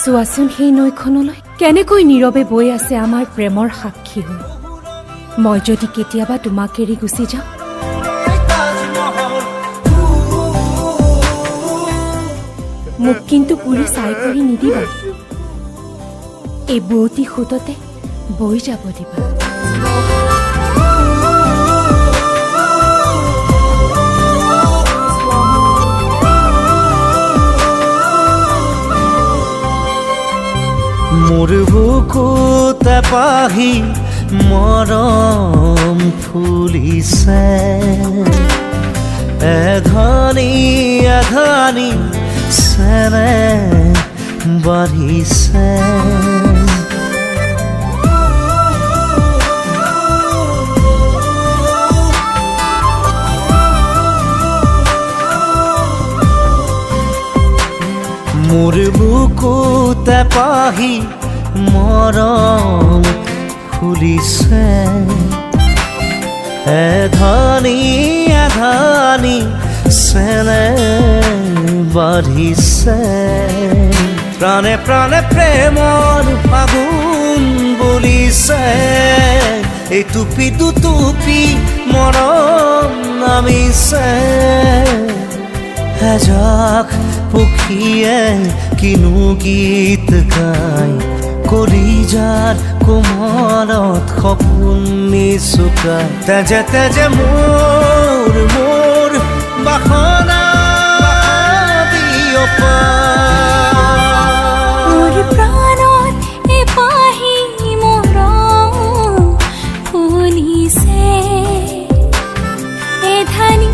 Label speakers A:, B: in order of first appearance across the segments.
A: চোৱাচোন সেই নৈখনলৈ কেনেকৈ নীৰৱে বৈ আছে আমাৰ প্ৰেমৰ সাক্ষী হৈ। মই যদি কেতিয়াবা তোমাক এৰি গুচি যাওঁ, মোক কিন্তু পুৰি চাই কৰি নিদিবা, এই বুৱতী সোঁততে বৈ যাব দিবা।
B: মোৰ বুকুতে পাহি মৰম ফুলিছে, এধনি এধনি চেনে বাঢ়িছে। মোৰ বুকুতে পাহি মৰম ফুলিছে, এধনি এধনি চেনে বাঢ়িছে। প্ৰাণে প্ৰাণে প্ৰেমৰ ফাগুন বলিছে, এই টুপি দুটুপি মৰম নামিছে। এজাক পক্ষীয়ে কিনো গীত গাই, কলিজাৰ কোমলত সপোন নিচুকাই। তেজে তেজে মোৰ মোৰ বাসনা বিয়পা,
C: মোৰ প্ৰাণত এপাহি মৰম ফুলিছে, এধানি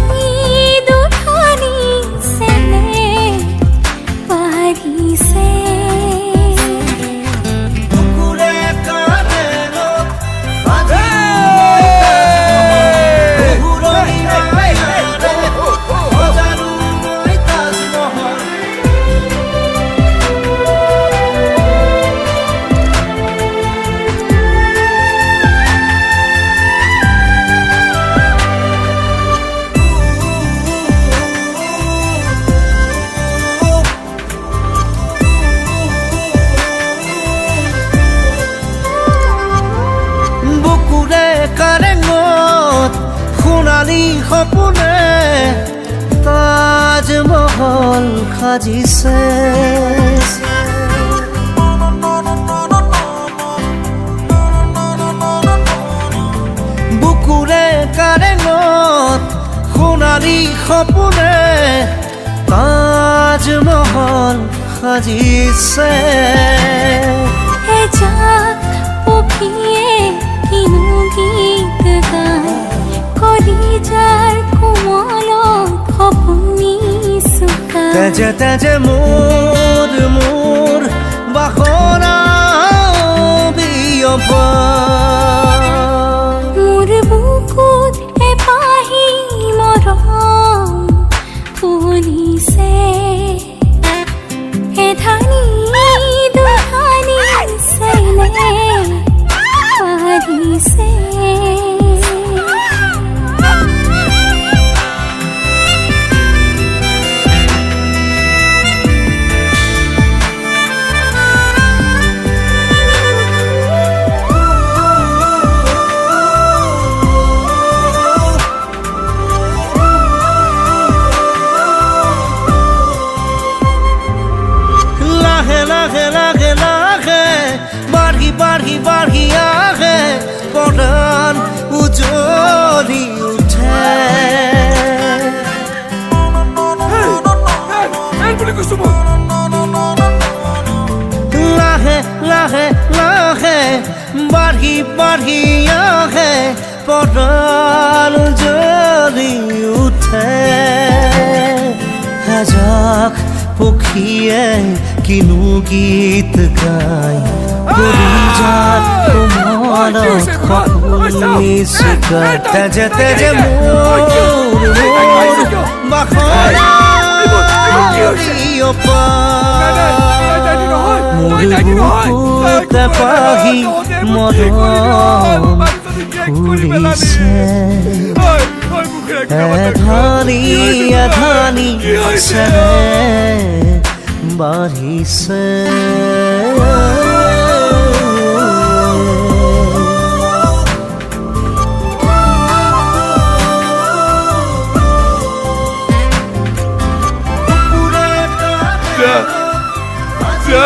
C: দুধানি চেনে বাঢ়িছে।
B: কাৰেঙত সোণালী সপোনে তাজমহল সাজিছে। বুকুৰে কাৰেঙত সোণালী সপোনে তাজমহল সাজিছে।
C: এজাক পক্ষীয়ে কিনো গীত গাই, কলিজাৰ কোমলত সপোন নিচুকাই।
B: তেজে তেজে মোৰ মোৰ বাসনা বিয়পা,
C: মোৰ বুকুত এপাহি মৰম ফুলিছে, এধানি দুধানি চেনে বাঢ়িছে।
B: লাহে লাহে লাহে লাহে বাঢ়ি বাঢ়ি বাঢ়ি আহে, পৰাণ উজ্বলি উঠে। লাহে লাহে লাহে বাঢ়ি বাঢ়ি আহে, পৰাণ উজ্বলি উঠে। এজাক পক্ষীয়ে কিনো গীত গাই, কলিজাৰ কোমলত সপোন নিচুকাই। তেজে তেজে মোৰ মোৰ বাসনা বিয়পা, মোৰ বুকুতে পাহি মৰম ফুলিছে, এধানি এধানি চেনে বাঢ়িছে
D: যা